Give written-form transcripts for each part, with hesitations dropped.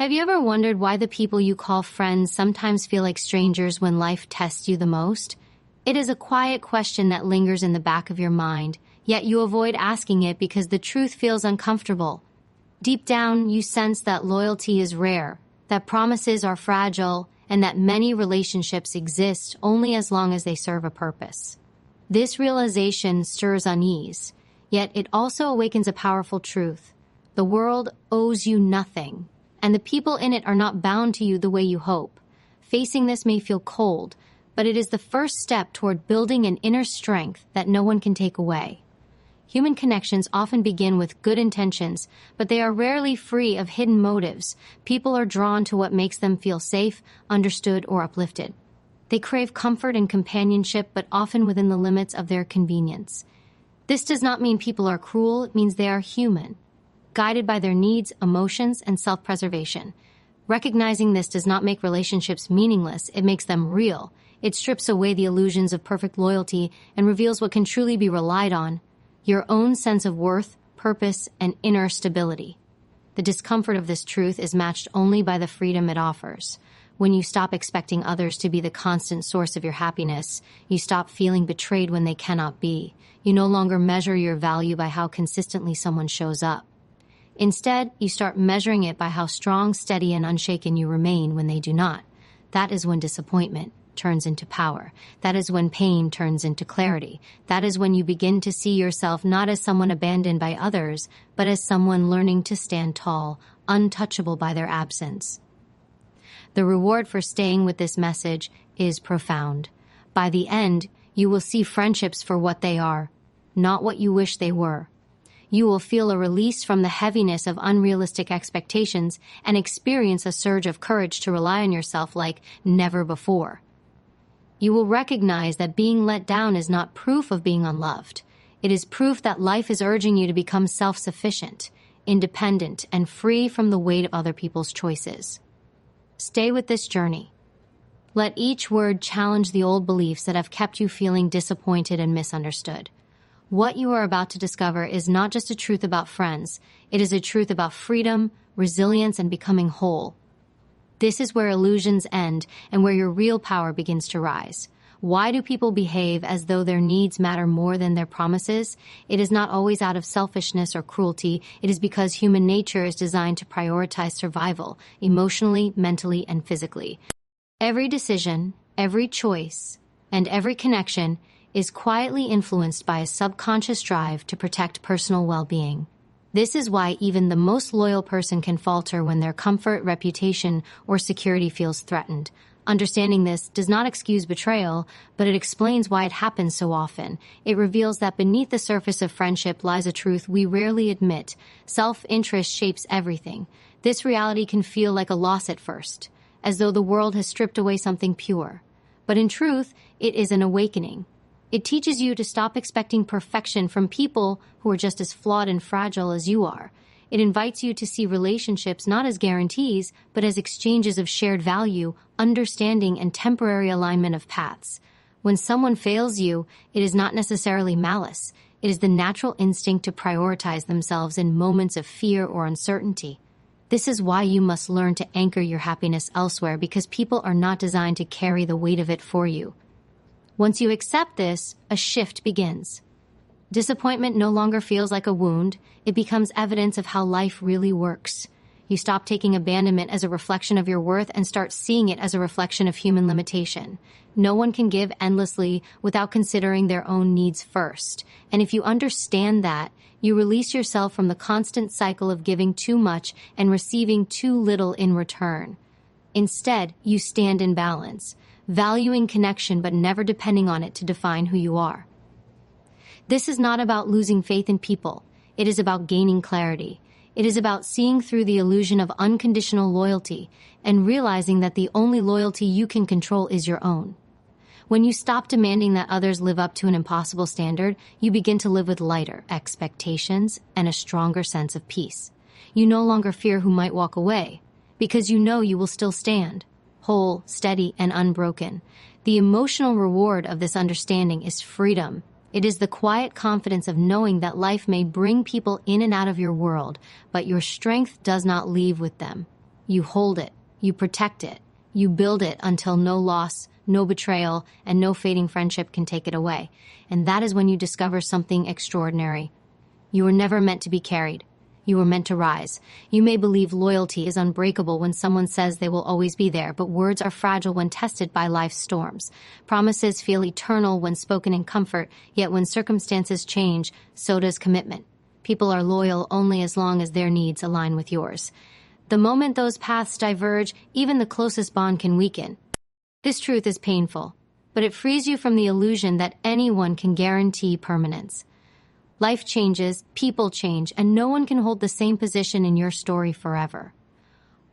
Have you ever wondered why the people you call friends sometimes feel like strangers when life tests you the most? It is a quiet question that lingers in the back of your mind, yet you avoid asking it because the truth feels uncomfortable. Deep down, you sense that loyalty is rare, that promises are fragile, and that many relationships exist only as long as they serve a purpose. This realization stirs unease, yet it also awakens a powerful truth. The world owes you nothing, and the people in it are not bound to you the way you hope. Facing this may feel cold, but it is the first step toward building an inner strength that no one can take away. Human connections often begin with good intentions, but they are rarely free of hidden motives. People are drawn to what makes them feel safe, understood, or uplifted. They crave comfort and companionship, but often within the limits of their convenience. This does not mean people are cruel, it means they are human, guided by their needs, emotions, and self-preservation. Recognizing this does not make relationships meaningless, it makes them real. It strips away the illusions of perfect loyalty and reveals what can truly be relied on: your own sense of worth, purpose, and inner stability. The discomfort of this truth is matched only by the freedom it offers. When you stop expecting others to be the constant source of your happiness, you stop feeling betrayed when they cannot be. You no longer measure your value by how consistently someone shows up. Instead, you start measuring it by how strong, steady, and unshaken you remain when they do not. That is when disappointment turns into power. That is when pain turns into clarity. That is when you begin to see yourself not as someone abandoned by others, but as someone learning to stand tall, untouchable by their absence. The reward for staying with this message is profound. By the end, you will see friendships for what they are, not what you wish they were. You will feel a release from the heaviness of unrealistic expectations and experience a surge of courage to rely on yourself like never before. You will recognize that being let down is not proof of being unloved. It is proof that life is urging you to become self-sufficient, independent, and free from the weight of other people's choices. Stay with this journey. Let each word challenge the old beliefs that have kept you feeling disappointed and misunderstood. What you are about to discover is not just a truth about friends, it is a truth about freedom, resilience, and becoming whole. This is where illusions end and where your real power begins to rise. Why do people behave as though their needs matter more than their promises? It is not always out of selfishness or cruelty. It is because human nature is designed to prioritize survival, emotionally, mentally, and physically. Every decision, every choice, and every connection is quietly influenced by a subconscious drive to protect personal well-being. This is why even the most loyal person can falter when their comfort, reputation, or security feels threatened. Understanding this does not excuse betrayal, but it explains why it happens so often. It reveals that beneath the surface of friendship lies a truth we rarely admit. Self-interest shapes everything. This reality can feel like a loss at first, as though the world has stripped away something pure. But in truth, it is an awakening. It teaches you to stop expecting perfection from people who are just as flawed and fragile as you are. It invites you to see relationships not as guarantees, but as exchanges of shared value, understanding, and temporary alignment of paths. When someone fails you, it is not necessarily malice. It is the natural instinct to prioritize themselves in moments of fear or uncertainty. This is why you must learn to anchor your happiness elsewhere, because people are not designed to carry the weight of it for you. Once you accept this, a shift begins. Disappointment no longer feels like a wound. It becomes evidence of how life really works. You stop taking abandonment as a reflection of your worth and start seeing it as a reflection of human limitation. No one can give endlessly without considering their own needs first. And if you understand that, you release yourself from the constant cycle of giving too much and receiving too little in return. Instead, you stand in balance, valuing connection but never depending on it to define who you are. This is not about losing faith in people. It is about gaining clarity. It is about seeing through the illusion of unconditional loyalty and realizing that the only loyalty you can control is your own. When you stop demanding that others live up to an impossible standard, you begin to live with lighter expectations and a stronger sense of peace. You no longer fear who might walk away, because you know you will still stand, whole, steady, and unbroken. The emotional reward of this understanding is freedom. It is the quiet confidence of knowing that life may bring people in and out of your world, but your strength does not leave with them. You hold it, you protect it, you build it until no loss, no betrayal, and no fading friendship can take it away. And that is when you discover something extraordinary. You were never meant to be carried. You were meant to rise. You may believe loyalty is unbreakable when someone says they will always be there, but words are fragile when tested by life's storms. Promises feel eternal when spoken in comfort, yet when circumstances change, so does commitment. People are loyal only as long as their needs align with yours. The moment those paths diverge, even the closest bond can weaken. This truth is painful, but it frees you from the illusion that anyone can guarantee permanence. Life changes, people change, and no one can hold the same position in your story forever.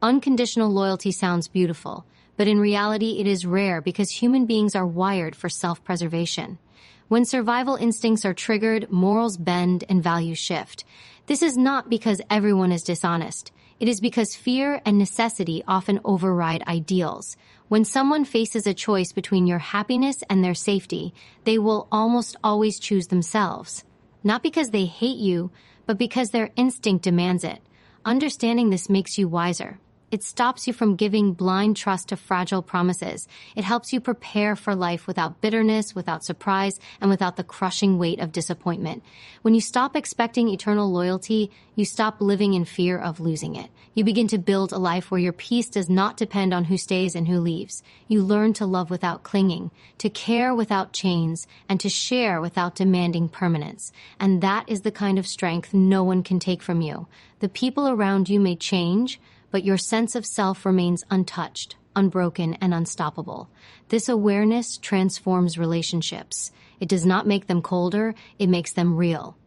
Unconditional loyalty sounds beautiful, but in reality it is rare because human beings are wired for self-preservation. When survival instincts are triggered, morals bend and values shift. This is not because everyone is dishonest. It is because fear and necessity often override ideals. When someone faces a choice between your happiness and their safety, they will almost always choose themselves. Not because they hate you, but because their instinct demands it. Understanding this makes you wiser. It stops you from giving blind trust to fragile promises. It helps you prepare for life without bitterness, without surprise, and without the crushing weight of disappointment. When you stop expecting eternal loyalty, you stop living in fear of losing it. You begin to build a life where your peace does not depend on who stays and who leaves. You learn to love without clinging, to care without chains, and to share without demanding permanence. And that is the kind of strength no one can take from you. The people around you may change, but your sense of self remains untouched, unbroken, and unstoppable. This awareness transforms relationships. It does not make them colder, it makes them real.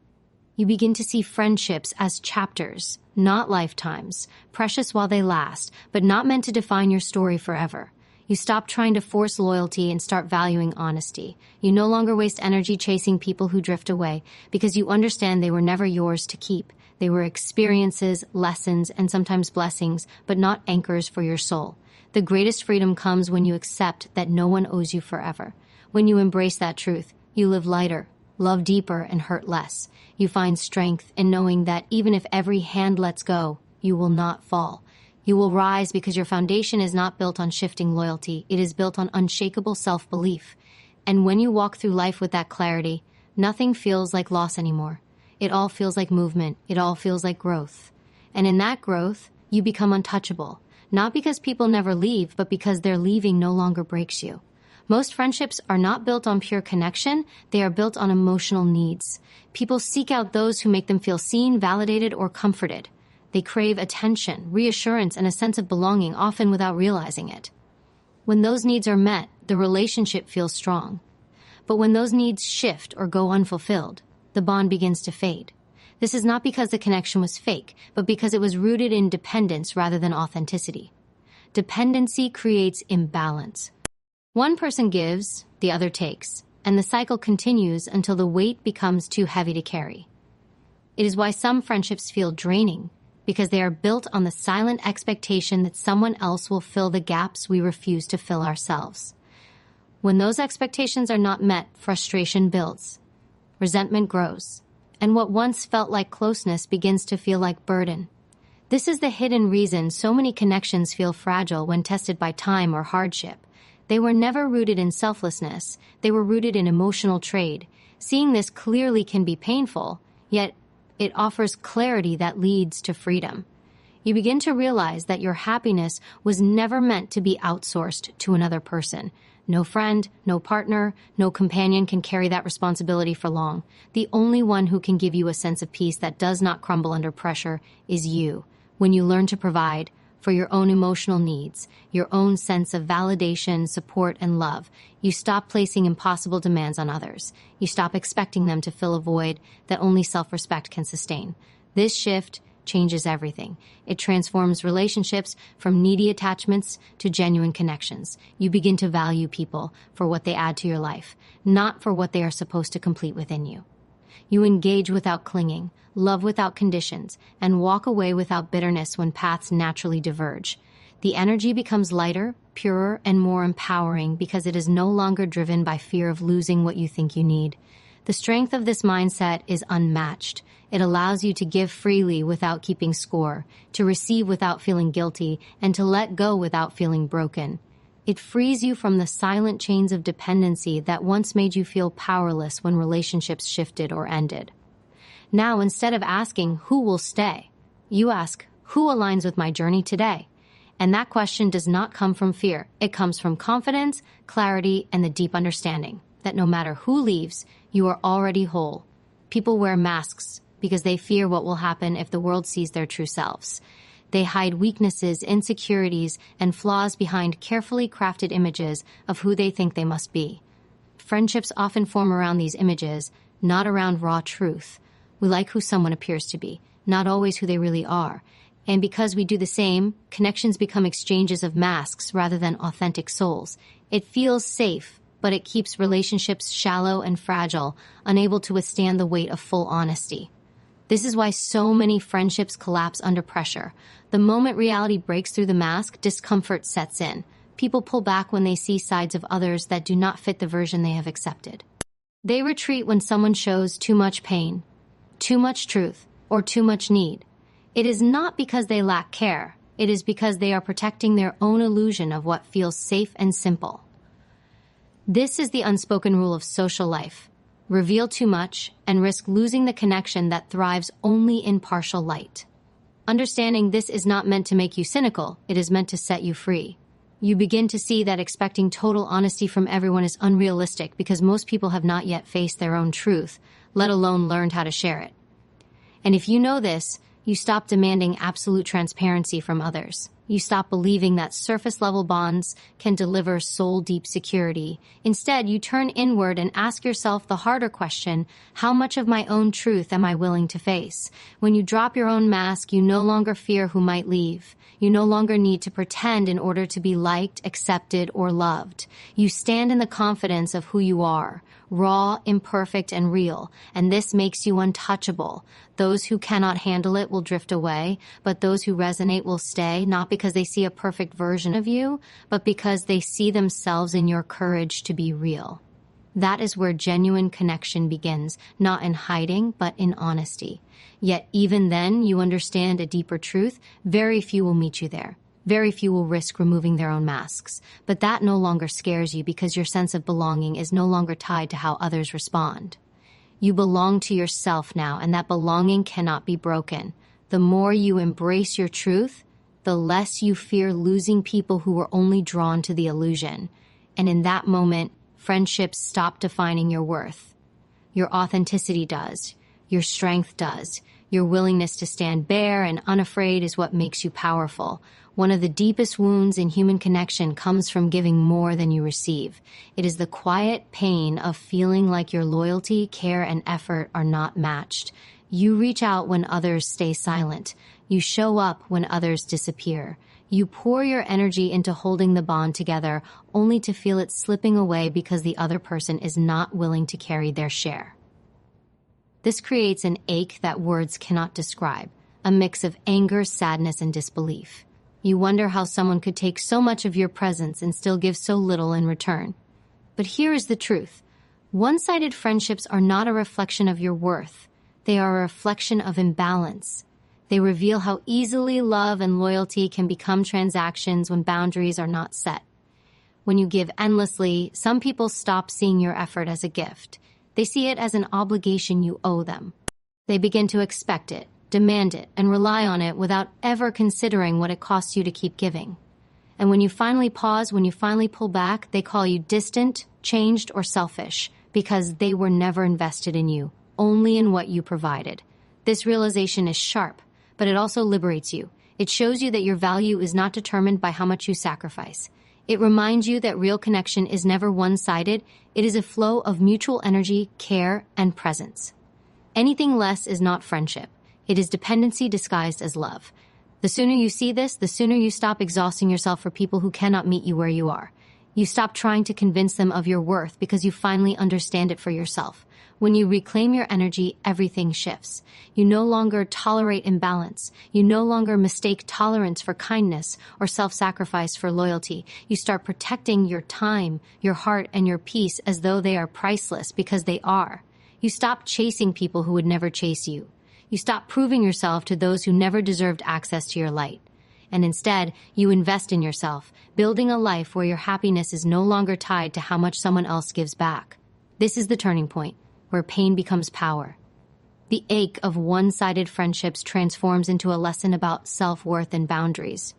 You begin to see friendships as chapters, not lifetimes, precious while they last, but not meant to define your story forever. You stop trying to force loyalty and start valuing honesty. You no longer waste energy chasing people who drift away because you understand they were never yours to keep. They were experiences, lessons, and sometimes blessings, but not anchors for your soul. The greatest freedom comes when you accept that no one owes you forever. When you embrace that truth, you live lighter, love deeper, and hurt less. You find strength in knowing that even if every hand lets go, you will not fall. You will rise because your foundation is not built on shifting loyalty. It is built on unshakable self-belief. And when you walk through life with that clarity, nothing feels like loss anymore. It all feels like movement. It all feels like growth. And in that growth, you become untouchable. Not because people never leave, but because their leaving no longer breaks you. Most friendships are not built on pure connection. They are built on emotional needs. People seek out those who make them feel seen, validated, or comforted. They crave attention, reassurance, and a sense of belonging, often without realizing it. When those needs are met, the relationship feels strong. But when those needs shift or go unfulfilled, the bond begins to fade. This is not because the connection was fake, but because it was rooted in dependence rather than authenticity. Dependency creates imbalance. One person gives, the other takes, and the cycle continues until the weight becomes too heavy to carry. It is why some friendships feel draining, because they are built on the silent expectation that someone else will fill the gaps we refuse to fill ourselves. When those expectations are not met, frustration builds. Resentment grows, and what once felt like closeness begins to feel like burden. This is the hidden reason so many connections feel fragile when tested by time or hardship. They were never rooted in selflessness. They were rooted in emotional trade. Seeing this clearly can be painful, yet it offers clarity that leads to freedom. You begin to realize that your happiness was never meant to be outsourced to another person. No friend, no partner, no companion can carry that responsibility for long. The only one who can give you a sense of peace that does not crumble under pressure is you. When you learn to provide for your own emotional needs, your own sense of validation, support, and love, you stop placing impossible demands on others. You stop expecting them to fill a void that only self-respect can sustain. This shift changes everything. It transforms relationships from needy attachments to genuine connections. You begin to value people for what they add to your life, not for what they are supposed to complete within you. You engage without clinging, love without conditions, and walk away without bitterness when paths naturally diverge. The energy becomes lighter, purer, and more empowering because it is no longer driven by fear of losing what you think you need. The strength of this mindset is unmatched. It allows you to give freely without keeping score, to receive without feeling guilty, and to let go without feeling broken. It frees you from the silent chains of dependency that once made you feel powerless when relationships shifted or ended. Now, instead of asking, who will stay, you ask, who aligns with my journey today? And that question does not come from fear. It comes from confidence, clarity, and the deep understanding that no matter who leaves, you are already whole. People wear masks because they fear what will happen if the world sees their true selves. They hide weaknesses, insecurities, and flaws behind carefully crafted images of who they think they must be. Friendships often form around these images, not around raw truth. We like who someone appears to be, not always who they really are. And because we do the same, connections become exchanges of masks rather than authentic souls. It feels safe, but it keeps relationships shallow and fragile, unable to withstand the weight of full honesty. This is why so many friendships collapse under pressure. The moment reality breaks through the mask, discomfort sets in. People pull back when they see sides of others that do not fit the version they have accepted. They retreat when someone shows too much pain, too much truth, or too much need. It is not because they lack care. It is because they are protecting their own illusion of what feels safe and simple. This is the unspoken rule of social life. Reveal too much and risk losing the connection that thrives only in partial light. Understanding this is not meant to make you cynical, it is meant to set you free. You begin to see that expecting total honesty from everyone is unrealistic because most people have not yet faced their own truth, let alone learned how to share it. And if you know this, you stop demanding absolute transparency from others. You stop believing that surface-level bonds can deliver soul-deep security. Instead, you turn inward and ask yourself the harder question, how much of my own truth am I willing to face? When you drop your own mask, you no longer fear who might leave. You no longer need to pretend in order to be liked, accepted, or loved. You stand in the confidence of who you are, raw, imperfect, and real, and this makes you untouchable. Those who cannot handle it will drift away, but those who resonate will stay, not because they see a perfect version of you, but because they see themselves in your courage to be real. That is where genuine connection begins, not in hiding, but in honesty. Yet even then, you understand a deeper truth. Very few will meet you there. Very few will risk removing their own masks. But that no longer scares you because your sense of belonging is no longer tied to how others respond. You belong to yourself now, and that belonging cannot be broken. The more you embrace your truth, the less you fear losing people who are only drawn to the illusion. And in that moment, friendships stop defining your worth. Your authenticity does. Your strength does. Your willingness to stand bare and unafraid is what makes you powerful. One of the deepest wounds in human connection comes from giving more than you receive. It is the quiet pain of feeling like your loyalty, care, and effort are not matched. You reach out when others stay silent. You show up when others disappear. You pour your energy into holding the bond together, only to feel it slipping away because the other person is not willing to carry their share. This creates an ache that words cannot describe, a mix of anger, sadness, and disbelief. You wonder how someone could take so much of your presence and still give so little in return. But here is the truth. One-sided friendships are not a reflection of your worth. They are a reflection of imbalance. They reveal how easily love and loyalty can become transactions when boundaries are not set. When you give endlessly, some people stop seeing your effort as a gift. They see it as an obligation you owe them. They begin to expect it, demand it, and rely on it without ever considering what it costs you to keep giving. And when you finally pause, when you finally pull back, they call you distant, changed, or selfish because they were never invested in you, only in what you provided. This realization is sharp, but it also liberates you. It shows you that your value is not determined by how much you sacrifice. It reminds you that real connection is never one-sided. It is a flow of mutual energy, care, and presence. Anything less is not friendship. It is dependency disguised as love. The sooner you see this, the sooner you stop exhausting yourself for people who cannot meet you where you are. You stop trying to convince them of your worth because you finally understand it for yourself. When you reclaim your energy, everything shifts. You no longer tolerate imbalance. You no longer mistake tolerance for kindness or self-sacrifice for loyalty. You start protecting your time, your heart, and your peace as though they are priceless because they are. You stop chasing people who would never chase you. You stop proving yourself to those who never deserved access to your light. And instead, you invest in yourself, building a life where your happiness is no longer tied to how much someone else gives back. This is the turning point, where pain becomes power. The ache of one-sided friendships transforms into a lesson about self-worth and boundaries.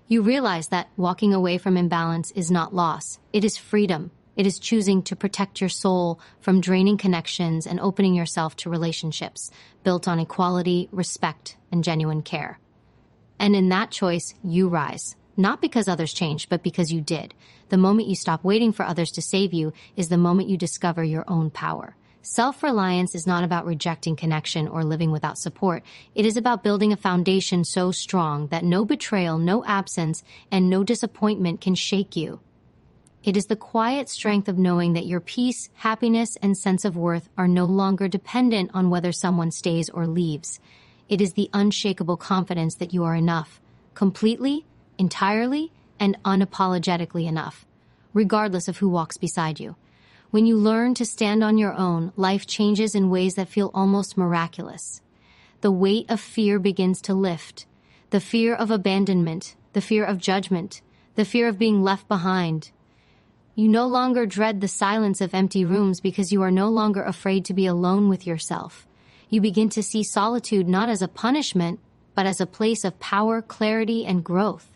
You realize that walking away from imbalance is not loss. It is freedom. It is choosing to protect your soul from draining connections and opening yourself to relationships built on equality, respect, and genuine care. And in that choice, you rise. Not because others changed, but because you did. The moment you stop waiting for others to save you is the moment you discover your own power. Self-reliance is not about rejecting connection or living without support. It is about building a foundation so strong that no betrayal, no absence, and no disappointment can shake you. It is the quiet strength of knowing that your peace, happiness, and sense of worth are no longer dependent on whether someone stays or leaves. It is the unshakable confidence that you are enough, completely, entirely, and unapologetically enough, regardless of who walks beside you. When you learn to stand on your own, life changes in ways that feel almost miraculous. The weight of fear begins to lift. The fear of abandonment, the fear of judgment, the fear of being left behind. You no longer dread the silence of empty rooms because you are no longer afraid to be alone with yourself. You begin to see solitude not as a punishment, but as a place of power, clarity, and growth.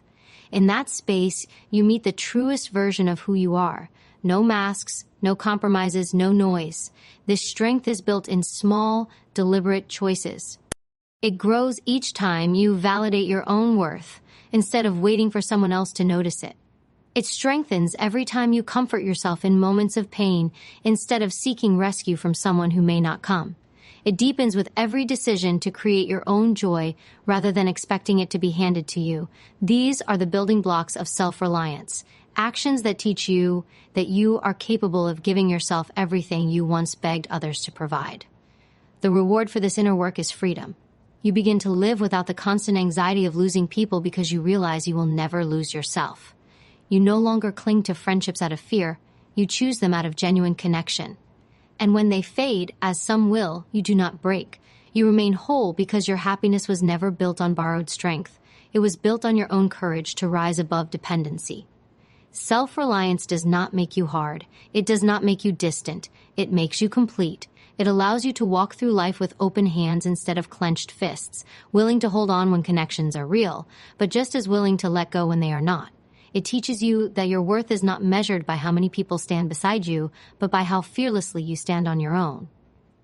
In that space, you meet the truest version of who you are. No masks, no compromises, no noise. This strength is built in small, deliberate choices. It grows each time you validate your own worth, instead of waiting for someone else to notice it. It strengthens every time you comfort yourself in moments of pain, instead of seeking rescue from someone who may not come. It deepens with every decision to create your own joy rather than expecting it to be handed to you. These are the building blocks of self-reliance. Actions that teach you that you are capable of giving yourself everything you once begged others to provide. The reward for this inner work is freedom. You begin to live without the constant anxiety of losing people because you realize you will never lose yourself. You no longer cling to friendships out of fear. You choose them out of genuine connection. And when they fade, as some will, you do not break. You remain whole because your happiness was never built on borrowed strength. It was built on your own courage to rise above dependency. Self-reliance does not make you hard. It does not make you distant. It makes you complete. It allows you to walk through life with open hands instead of clenched fists, willing to hold on when connections are real, but just as willing to let go when they are not. It teaches you that your worth is not measured by how many people stand beside you, but by how fearlessly you stand on your own.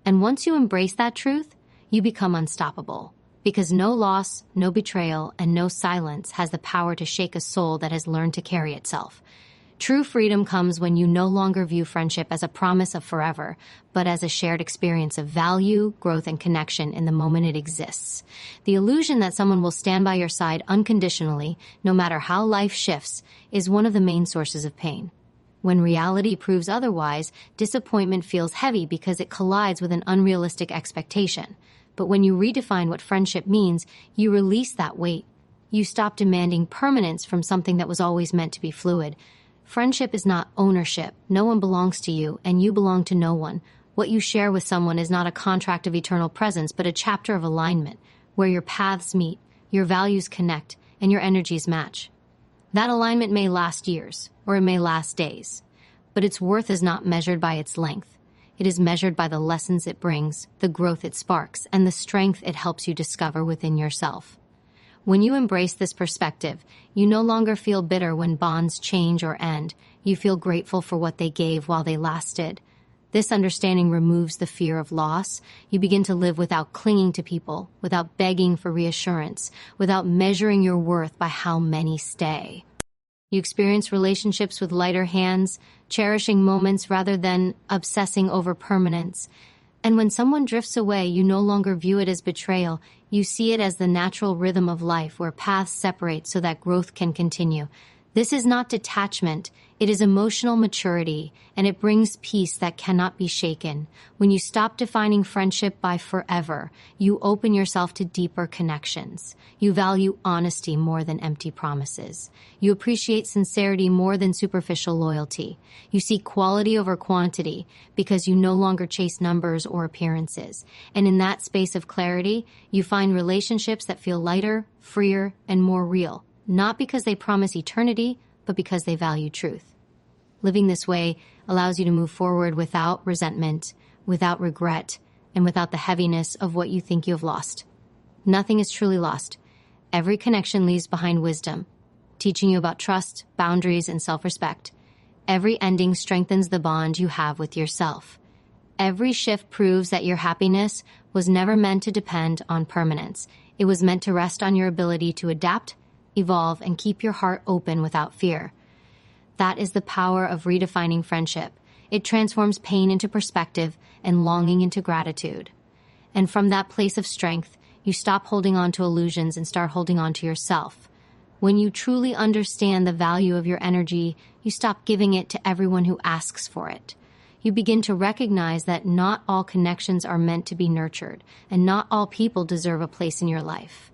And once you embrace that truth, you become unstoppable. Because no loss, no betrayal, and no silence has the power to shake a soul that has learned to carry itself. True freedom comes when you no longer view friendship as a promise of forever, but as a shared experience of value, growth, and connection in the moment it exists. The illusion that someone will stand by your side unconditionally, no matter how life shifts, is one of the main sources of pain. When reality proves otherwise, disappointment feels heavy because it collides with an unrealistic expectation. But when you redefine what friendship means, you release that weight. You stop demanding permanence from something that was always meant to be fluid. Friendship is not ownership. No one belongs to you, and you belong to no one. What you share with someone is not a contract of eternal presence, but a chapter of alignment, where your paths meet, your values connect, and your energies match. That alignment may last years, or it may last days, but its worth is not measured by its length. It is measured by the lessons it brings, the growth it sparks, and the strength it helps you discover within yourself. When you embrace this perspective, you no longer feel bitter when bonds change or end. You feel grateful for what they gave while they lasted. This understanding removes the fear of loss. You begin to live without clinging to people, without begging for reassurance, without measuring your worth by how many stay. You experience relationships with lighter hands, cherishing moments rather than obsessing over permanence. And when someone drifts away, you no longer view it as betrayal. You see it as the natural rhythm of life where paths separate so that growth can continue. This is not detachment, it is emotional maturity, and it brings peace that cannot be shaken. When you stop defining friendship by forever, you open yourself to deeper connections. You value honesty more than empty promises. You appreciate sincerity more than superficial loyalty. You seek quality over quantity because you no longer chase numbers or appearances. And in that space of clarity, you find relationships that feel lighter, freer, and more real. Not because they promise eternity, but because they value truth. Living this way allows you to move forward without resentment, without regret, and without the heaviness of what you think you have lost. Nothing is truly lost. Every connection leaves behind wisdom, teaching you about trust, boundaries, and self-respect. Every ending strengthens the bond you have with yourself. Every shift proves that your happiness was never meant to depend on permanence. It was meant to rest on your ability to adapt, evolve, and keep your heart open without fear. That is the power of redefining friendship. It transforms pain into perspective and longing into gratitude. And from that place of strength, you stop holding on to illusions and start holding on to yourself. When you truly understand the value of your energy, you stop giving it to everyone who asks for it. You begin to recognize that not all connections are meant to be nurtured, and not all people deserve a place in your life.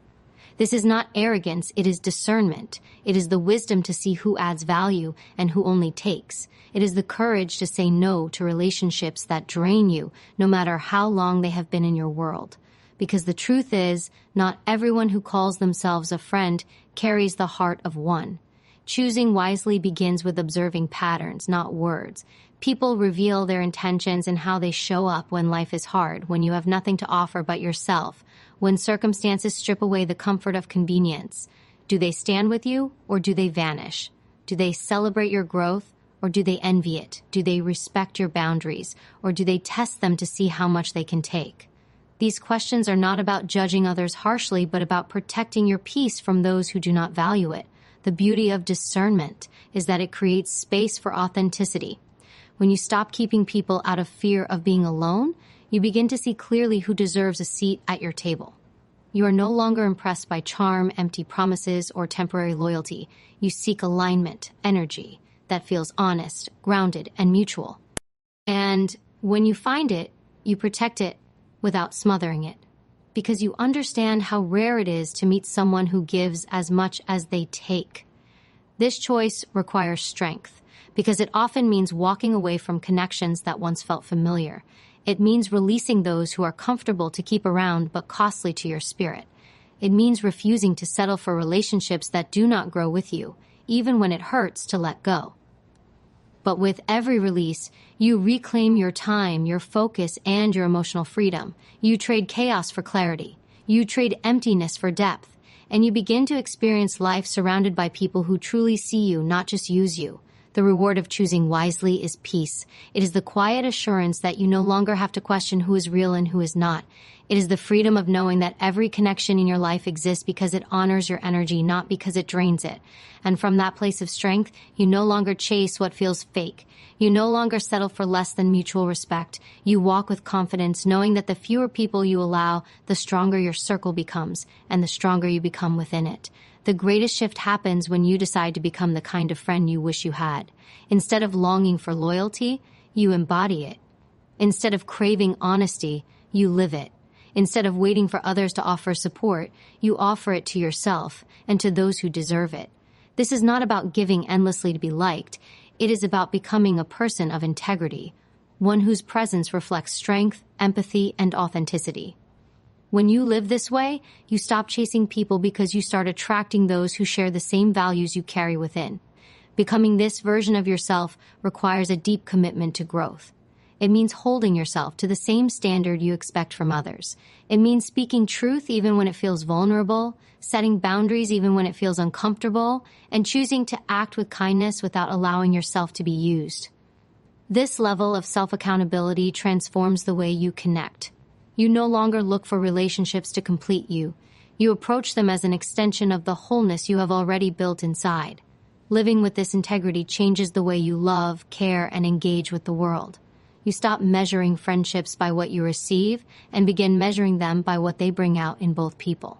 This is not arrogance, it is discernment. It is the wisdom to see who adds value and who only takes. It is the courage to say no to relationships that drain you, no matter how long they have been in your world. Because the truth is, not everyone who calls themselves a friend carries the heart of one. Choosing wisely begins with observing patterns, not words. People reveal their intentions and how they show up when life is hard, when you have nothing to offer but yourself, when circumstances strip away the comfort of convenience. Do they stand with you, or do they vanish? Do they celebrate your growth, or do they envy it? Do they respect your boundaries, or do they test them to see how much they can take? These questions are not about judging others harshly, but about protecting your peace from those who do not value it. The beauty of discernment is that it creates space for authenticity. When you stop keeping people out of fear of being alone, you begin to see clearly who deserves a seat at your table. You are no longer impressed by charm, empty promises, or temporary loyalty. You seek alignment, energy that feels honest, grounded, and mutual. And when you find it, you protect it without smothering it, because you understand how rare it is to meet someone who gives as much as they take. This choice requires strength, because it often means walking away from connections that once felt familiar. It means releasing those who are comfortable to keep around but costly to your spirit. It means refusing to settle for relationships that do not grow with you, even when it hurts to let go. But with every release, you reclaim your time, your focus, and your emotional freedom. You trade chaos for clarity. You trade emptiness for depth. And you begin to experience life surrounded by people who truly see you, not just use you. The reward of choosing wisely is peace. It is the quiet assurance that you no longer have to question who is real and who is not. It is the freedom of knowing that every connection in your life exists because it honors your energy, not because it drains it. And from that place of strength, you no longer chase what feels fake. You no longer settle for less than mutual respect. You walk with confidence, knowing that the fewer people you allow, the stronger your circle becomes, and the stronger you become within it. The greatest shift happens when you decide to become the kind of friend you wish you had. Instead of longing for loyalty, you embody it. Instead of craving honesty, you live it. Instead of waiting for others to offer support, you offer it to yourself and to those who deserve it. This is not about giving endlessly to be liked. It is about becoming a person of integrity, one whose presence reflects strength, empathy, and authenticity. When you live this way, you stop chasing people because you start attracting those who share the same values you carry within. Becoming this version of yourself requires a deep commitment to growth. It means holding yourself to the same standard you expect from others. It means speaking truth even when it feels vulnerable, setting boundaries even when it feels uncomfortable, and choosing to act with kindness without allowing yourself to be used. This level of self-accountability transforms the way you connect. You no longer look for relationships to complete you. You approach them as an extension of the wholeness you have already built inside. Living with this integrity changes the way you love, care, and engage with the world. You stop measuring friendships by what you receive and begin measuring them by what they bring out in both people.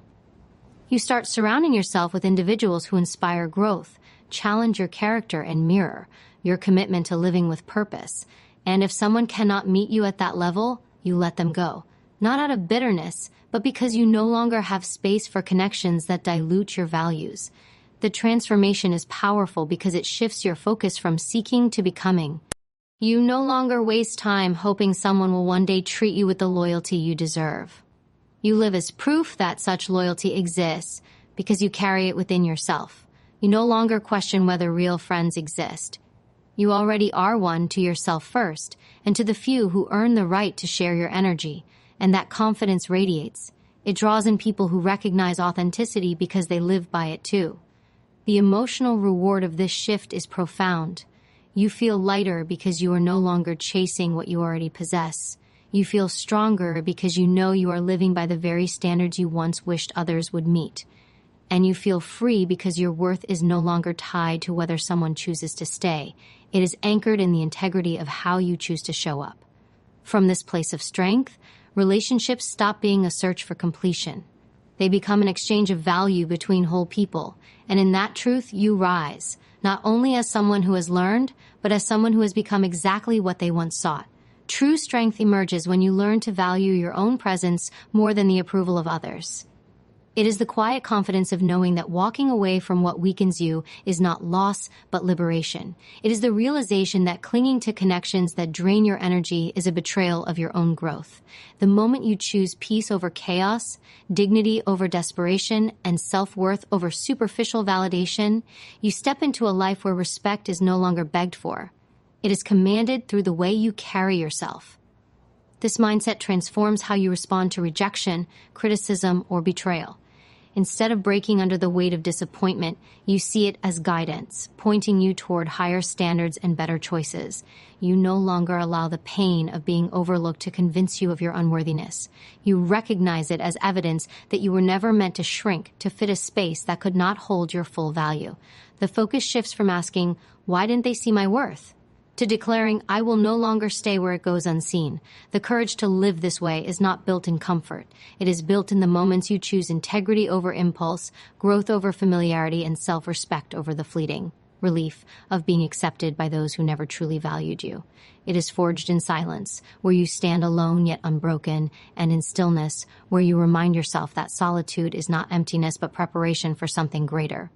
You start surrounding yourself with individuals who inspire growth, challenge your character, and mirror your commitment to living with purpose. And if someone cannot meet you at that level, you let them go. Not out of bitterness, but because you no longer have space for connections that dilute your values. The transformation is powerful because it shifts your focus from seeking to becoming. You no longer waste time hoping someone will one day treat you with the loyalty you deserve. You live as proof that such loyalty exists because you carry it within yourself. You no longer question whether real friends exist. You already are one to yourself first, and to the few who earn the right to share your energy, and that confidence radiates. It draws in people who recognize authenticity because they live by it too. The emotional reward of this shift is profound. You feel lighter because you are no longer chasing what you already possess. You feel stronger because you know you are living by the very standards you once wished others would meet. And you feel free because your worth is no longer tied to whether someone chooses to stay. It is anchored in the integrity of how you choose to show up. From this place of strength, relationships stop being a search for completion. They become an exchange of value between whole people. And in that truth, you rise, not only as someone who has learned, but as someone who has become exactly what they once sought. True strength emerges when you learn to value your own presence more than the approval of others. It is the quiet confidence of knowing that walking away from what weakens you is not loss, but liberation. It is the realization that clinging to connections that drain your energy is a betrayal of your own growth. The moment you choose peace over chaos, dignity over desperation, and self-worth over superficial validation, you step into a life where respect is no longer begged for. It is commanded through the way you carry yourself. This mindset transforms how you respond to rejection, criticism, or betrayal. Instead of breaking under the weight of disappointment, you see it as guidance, pointing you toward higher standards and better choices. You no longer allow the pain of being overlooked to convince you of your unworthiness. You recognize it as evidence that you were never meant to shrink to fit a space that could not hold your full value. The focus shifts from asking, "Why didn't they see my worth?" to declaring, "I will no longer stay where it goes unseen." The courage to live this way is not built in comfort. It is built in the moments you choose integrity over impulse, growth over familiarity, and self-respect over the fleeting relief of being accepted by those who never truly valued you. It is forged in silence, where you stand alone yet unbroken, and in stillness, where you remind yourself that solitude is not emptiness but preparation for something greater.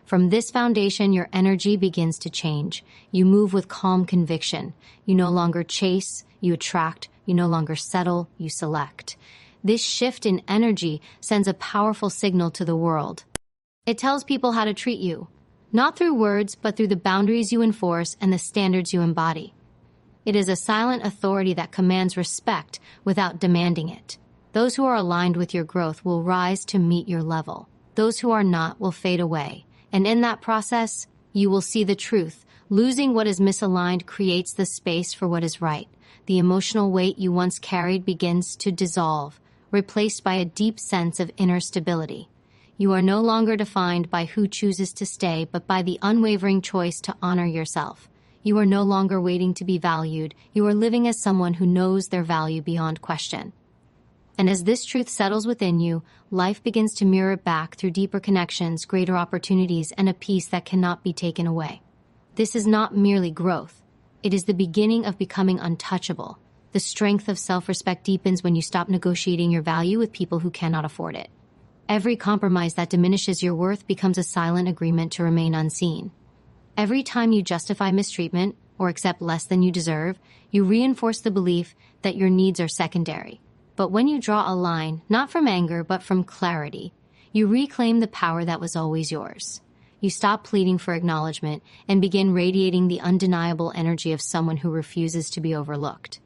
From this foundation, your energy begins to change. You move with calm conviction. You no longer chase, you attract. You no longer settle, you select. This shift in energy sends a powerful signal to the world. It tells people how to treat you, not through words, but through the boundaries you enforce and the standards you embody. It is a silent authority that commands respect without demanding it. Those who are aligned with your growth will rise to meet your level. Those who are not will fade away. And in that process, you will see the truth. Losing what is misaligned creates the space for what is right. The emotional weight you once carried begins to dissolve, replaced by a deep sense of inner stability. You are no longer defined by who chooses to stay, but by the unwavering choice to honor yourself. You are no longer waiting to be valued. You are living as someone who knows their value beyond question. And as this truth settles within you, life begins to mirror it back through deeper connections, greater opportunities, and a peace that cannot be taken away. This is not merely growth. It is the beginning of becoming untouchable. The strength of self-respect deepens when you stop negotiating your value with people who cannot afford it. Every compromise that diminishes your worth becomes a silent agreement to remain unseen. Every time you justify mistreatment or accept less than you deserve, you reinforce the belief that your needs are secondary. But when you draw a line, not from anger, but from clarity, you reclaim the power that was always yours. You stop pleading for acknowledgement and begin radiating the undeniable energy of someone who refuses to be overlooked.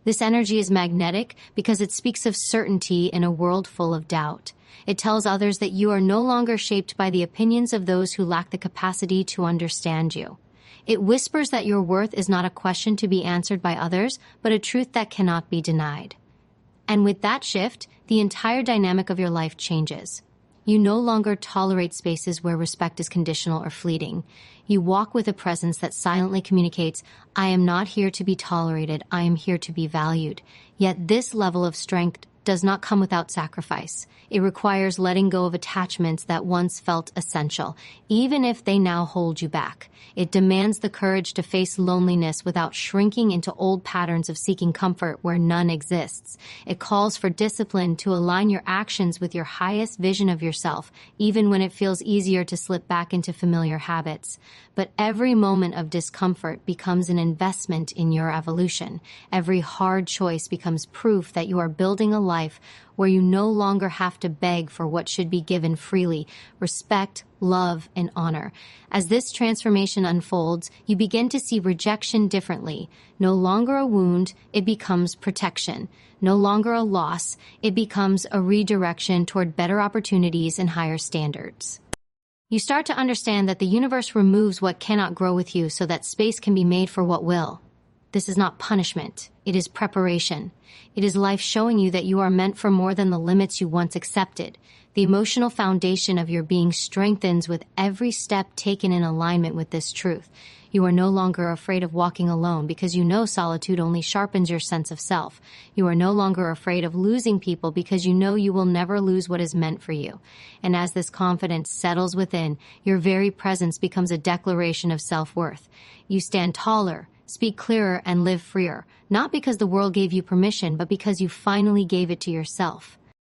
This energy is magnetic because it speaks of certainty in a world full of doubt. It tells others that you are no longer shaped by the opinions of those who lack the capacity to understand you. It whispers that your worth is not a question to be answered by others, but a truth that cannot be denied. And with that shift, the entire dynamic of your life changes. You no longer tolerate spaces where respect is conditional or fleeting. You walk with a presence that silently communicates, "I am not here to be tolerated, I am here to be valued." Yet this level of strength does not come without sacrifice. It requires letting go of attachments that once felt essential, even if they now hold you back. It demands the courage to face loneliness without shrinking into old patterns of seeking comfort where none exists. It calls for discipline to align your actions with your highest vision of yourself, even when it feels easier to slip back into familiar habits. But every moment of discomfort becomes an investment in your evolution. Every hard choice becomes proof that you are building a life where you no longer have to beg for what should be given freely: respect, love, and honor. As this transformation unfolds, you begin to see rejection differently. No longer a wound, it becomes protection. No longer a loss, it becomes a redirection toward better opportunities and higher standards. You start to understand that the universe removes what cannot grow with you so that space can be made for what will. This is not punishment. It is preparation. It is life showing you that you are meant for more than the limits you once accepted. The emotional foundation of your being strengthens with every step taken in alignment with this truth. You are no longer afraid of walking alone because you know solitude only sharpens your sense of self. You are no longer afraid of losing people because you know you will never lose what is meant for you. And as this confidence settles within, your very presence becomes a declaration of self-worth. You stand taller, speak clearer, and live freer, not because the world gave you permission, but because you finally gave it to yourself.